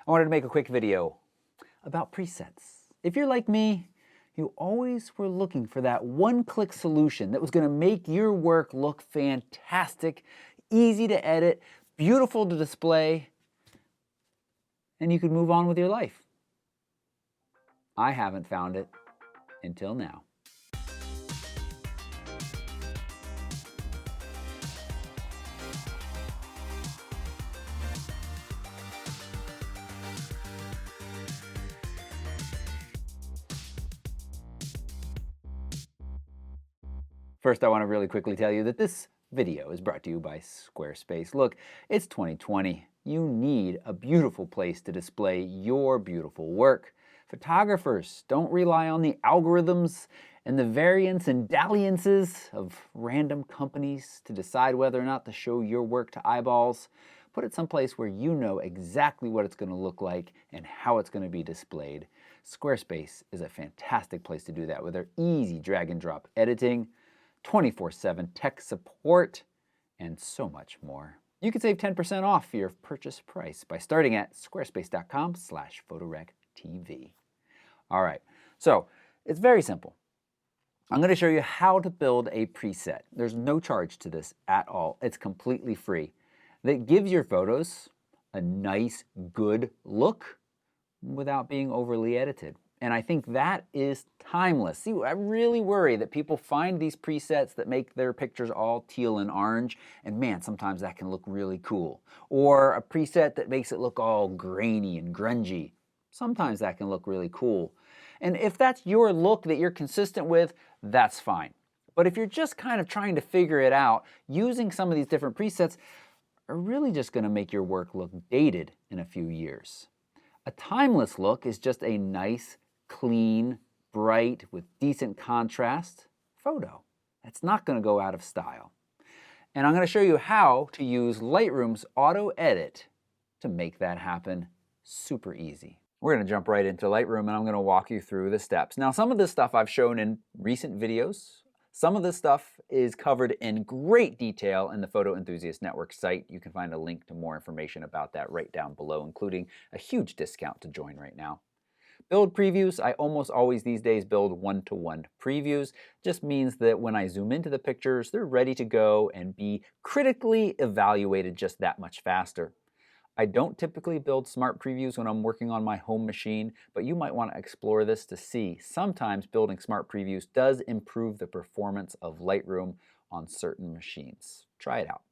I wanted to make a quick video about presets. If you're like me, you always were looking for that one-click solution that was going to make your work look fantastic, easy to edit, beautiful to display, and you could move on with your life. I haven't found it until now. First, I want to really quickly tell you that this video is brought to you by Squarespace. Look, it's 2020. You need a beautiful place to display your beautiful work. Photographers don't rely on the algorithms and the variants and dalliances of random companies to decide whether or not to show your work to eyeballs. Put it someplace where you know exactly what it's going to look like and how it's going to be displayed. Squarespace is a fantastic place to do that with their easy drag and drop editing, 24/7 tech support, and so much more. You can save 10% off your purchase price by starting at squarespace.com/photorectv. All right, so it's very simple. I'm going to show you how to build a preset. There's no charge to this at all. It's completely free. That gives your photos a nice, good look without being overly edited. And I think that is timeless. See, I really worry that people find these presets that make their pictures all teal and orange, and man, sometimes that can look really cool. Or a preset that makes it look all grainy and grungy. Sometimes that can look really cool. And if that's your look that you're consistent with, that's fine. But if you're just kind of trying to figure it out, using some of these different presets are really just going to make your work look dated in a few years. A timeless look is just a nice, clean, bright, with decent contrast photo. That's not going to go out of style. And I'm going to show you how to use Lightroom's auto edit to make that happen super easy. We're going to jump right into Lightroom and I'm going to walk you through the steps. Now, some of this stuff I've shown in recent videos. Some of this stuff is covered in great detail in the Photo Enthusiast Network site. You can find a link to more information about that right down below, including a huge discount to join right now. Build previews, I almost always these days build one-to-one previews. Just means that when I zoom into the pictures, they're ready to go and be critically evaluated just that much faster. I don't typically build smart previews when I'm working on my home machine, but you might want to explore this to see. Sometimes building smart previews does improve the performance of Lightroom on certain machines. Try it out.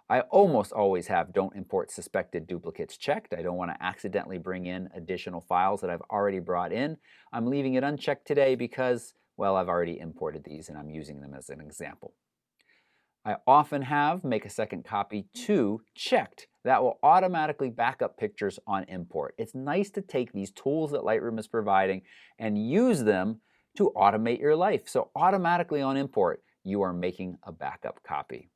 I almost always have don't import suspected duplicates checked. I don't want to accidentally bring in additional files that I've already brought in. I'm leaving it unchecked today because, well, I've already imported these and I'm using them as an example. I often have make a second copy to checked. That will automatically back up pictures on import. It's nice to take these tools that Lightroom is providing and use them to automate your life. So automatically on import, you are making a backup copy.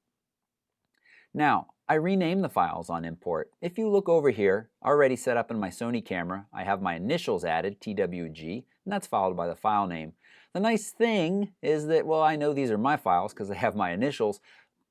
Now, I rename the files on import. If you look over here, already set up in my Sony camera, I have my initials added, TWG, and that's followed by the file name. The nice thing is that, well, I know these are my files because they have my initials,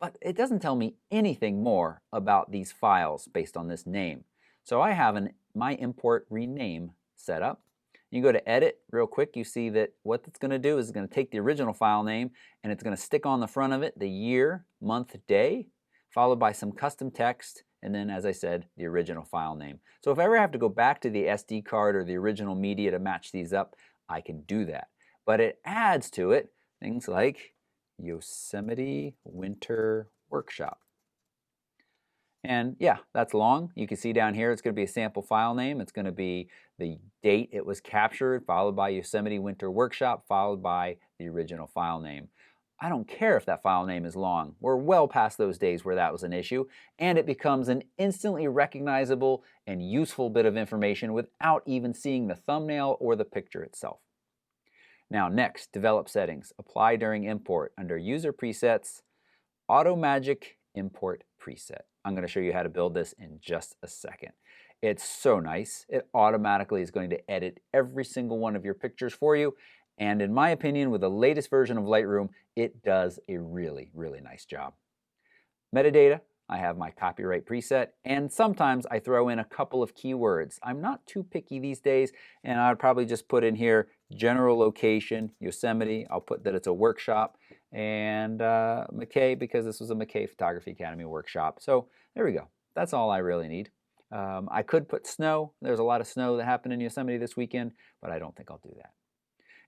but it doesn't tell me anything more about these files based on this name. So I have my import rename set up. You go to edit real quick, you see that what it's going to do is it's going to take the original file name and it's going to stick on the front of it the year, month, day, followed by some custom text, and then, as I said, the original file name. So if I ever have to go back to the SD card or the original media to match these up, I can do that. But it adds to it things like Yosemite Winter Workshop. And yeah, that's long. You can see down here it's going to be a sample file name. It's going to be the date it was captured, followed by Yosemite Winter Workshop, followed by the original file name. I don't care if that file name is long. We're well past those days where that was an issue, and it becomes an instantly recognizable and useful bit of information without even seeing the thumbnail or the picture itself. Now next, develop settings. Apply during import. Under User Presets, Auto Magic Import Preset. I'm going to show you how to build this in just a second. It's so nice. It automatically is going to edit every single one of your pictures for you. And in my opinion, with the latest version of Lightroom, it does a really, really nice job. Metadata, I have my copyright preset, and sometimes I throw in a couple of keywords. I'm not too picky these days, and I'd probably just put in here general location, Yosemite. I'll put that it's a workshop, and McKay, because this was a McKay Photography Academy workshop. So there we go. That's all I really need. I could put snow. There's a lot of snow that happened in Yosemite this weekend, but I don't think I'll do that.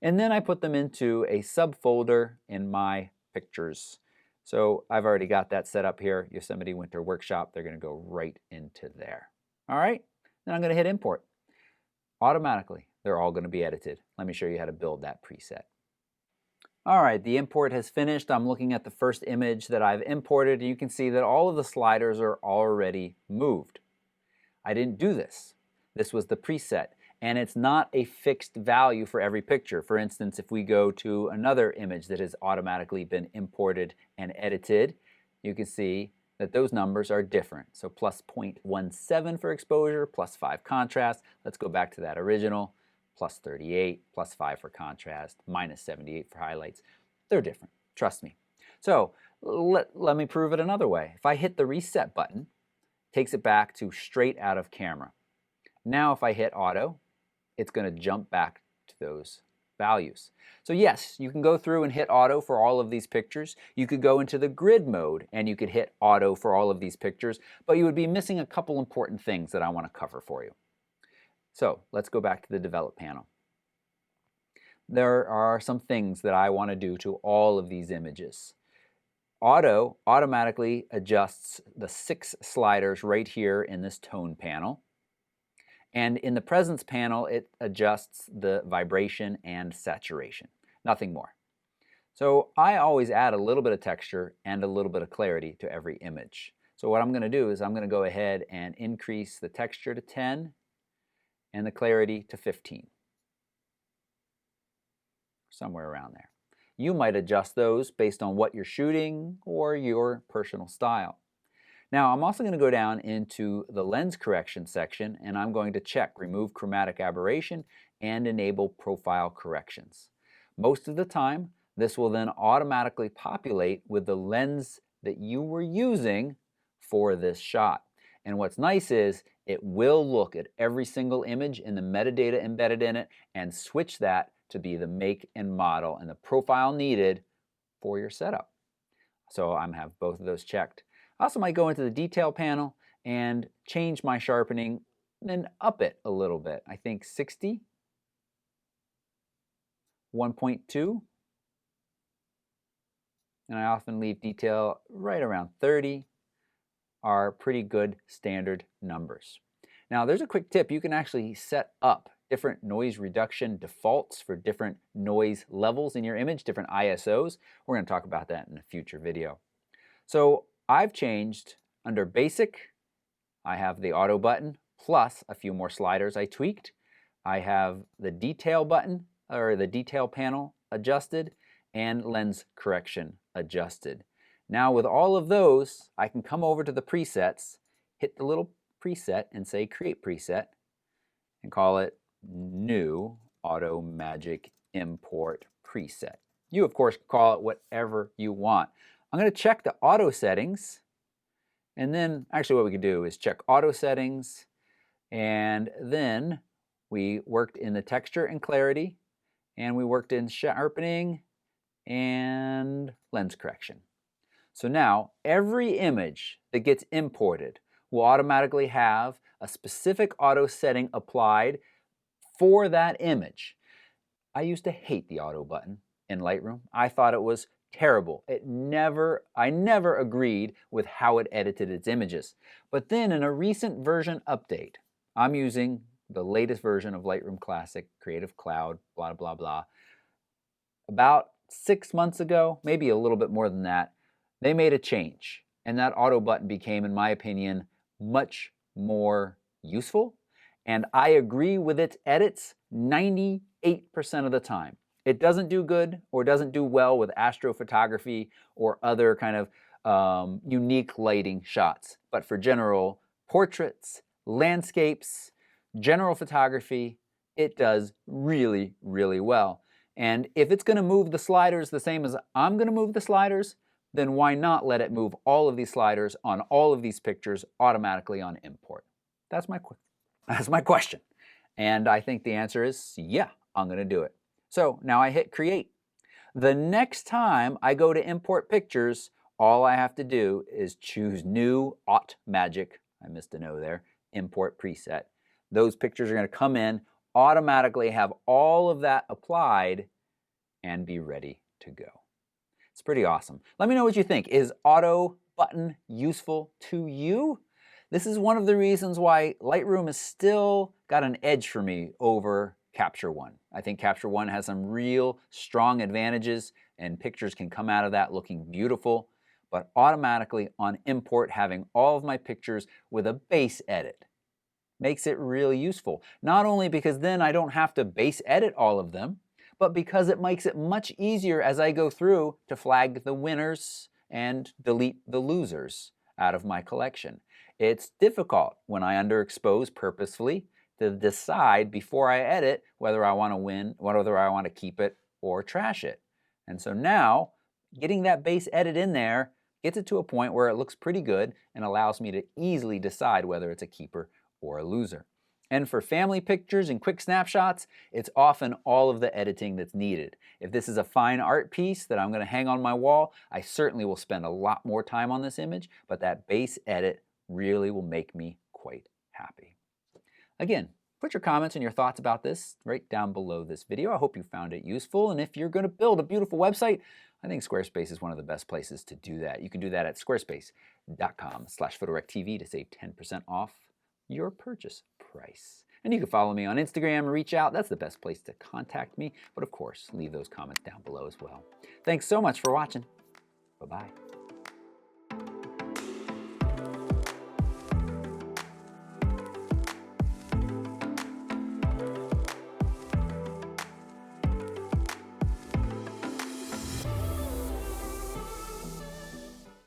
And then I put them into a subfolder in my pictures. So I've already got that set up here, Yosemite Winter Workshop. They're going to go right into there. All right, then I'm going to hit import. Automatically, they're all going to be edited. Let me show you how to build that preset. All right, the import has finished. I'm looking at the first image that I've imported, and you can see that all of the sliders are already moved. I didn't do this. This was the preset, and it's not a fixed value for every picture. For instance, if we go to another image that has automatically been imported and edited, you can see that those numbers are different. So plus 0.17 for exposure, plus 5 contrast. Let's go back to that original. Plus 38, plus 5 for contrast, minus 78 for highlights. They're different, trust me. So let me prove it another way. If I hit the reset button, it takes it back to straight out of camera. Now if I hit auto, it's going to jump back to those values. So yes, you can go through and hit auto for all of these pictures. You could go into the grid mode and you could hit auto for all of these pictures, but you would be missing a couple important things that I want to cover for you. So let's go back to the develop panel. There are some things that I want to do to all of these images. Auto automatically adjusts the 6 sliders right here in this tone panel. And in the presence panel, it adjusts the vibration and saturation, nothing more. So I always add a little bit of texture and a little bit of clarity to every image. So what I'm going to do is I'm going to go ahead and increase the texture to 10 and the clarity to 15. Somewhere around there. You might adjust those based on what you're shooting or your personal style. Now I'm also going to go down into the lens correction section, and I'm going to check remove chromatic aberration and enable profile corrections. Most of the time this will then automatically populate with the lens that you were using for this shot. And what's nice is it will look at every single image in the metadata embedded in it and switch that to be the make and model and the profile needed for your setup. So I'm have both of those checked. I also might go into the detail panel and change my sharpening and then up it a little bit. I think 60, 1.2, and I often leave detail right around 30. Are pretty good standard numbers. Now there's a quick tip. You can actually set up different noise reduction defaults for different noise levels in your image, different ISOs. We're going to talk about that in a future video. So I've changed under basic, I have the auto button plus a few more sliders I tweaked. I have the detail button or the detail panel adjusted and lens correction adjusted. Now with all of those, I can come over to the presets, hit the little preset and say create preset and call it new auto magic import preset. You of course can call it whatever you want. I'm going to check the auto settings, and then actually what we could do is check auto settings, and then we worked in the texture and clarity, and we worked in sharpening and lens correction. So now every image that gets imported will automatically have a specific auto setting applied for that image. I used to hate the auto button in Lightroom. I thought it was terrible. I never agreed with how it edited its images. But then in a recent version update, I'm using the latest version of Lightroom Classic, Creative Cloud, blah, blah, blah. About 6 months ago, maybe a little bit more than that, they made a change, and that auto button became, in my opinion, much more useful, and I agree with its edits 98% of the time. It doesn't do good or doesn't do well with astrophotography or other kind of unique lighting shots, but for general portraits, landscapes, general photography, it does really, really well. And if it's going to move the sliders the same as I'm going to move the sliders, then why not let it move all of these sliders on all of these pictures automatically on import? That's my question. And I think the answer is yeah, I'm going to do it. So now I hit create. The next time I go to import pictures, all I have to do is choose new Magic, I missed a no there, import preset. Those pictures are going to come in, automatically have all of that applied, and be ready to go. It's pretty awesome. Let me know what you think. Is auto button useful to you? This is one of the reasons why Lightroom has still got an edge for me over Capture One. I think Capture One has some real strong advantages, and pictures can come out of that looking beautiful, but automatically on import, having all of my pictures with a base edit makes it really useful. Not only because then I don't have to base edit all of them, but because it makes it much easier as I go through to flag the winners and delete the losers out of my collection. It's difficult when I underexpose purposefully to decide before I edit whether I want to win, whether I want to keep it or trash it. And so now, getting that base edit in there gets it to a point where it looks pretty good and allows me to easily decide whether it's a keeper or a loser. And for family pictures and quick snapshots, it's often all of the editing that's needed. If this is a fine art piece that I'm going to hang on my wall, I certainly will spend a lot more time on this image, but that base edit really will make me quite happy. Again, put your comments and your thoughts about this right down below this video. I hope you found it useful, and if you're going to build a beautiful website, I think Squarespace is one of the best places to do that. You can do that at squarespace.com/PhotorectTV to save 10% off your purchase price. And you can follow me on Instagram, reach out. That's the best place to contact me. But of course, leave those comments down below as well. Thanks so much for watching. Bye-bye.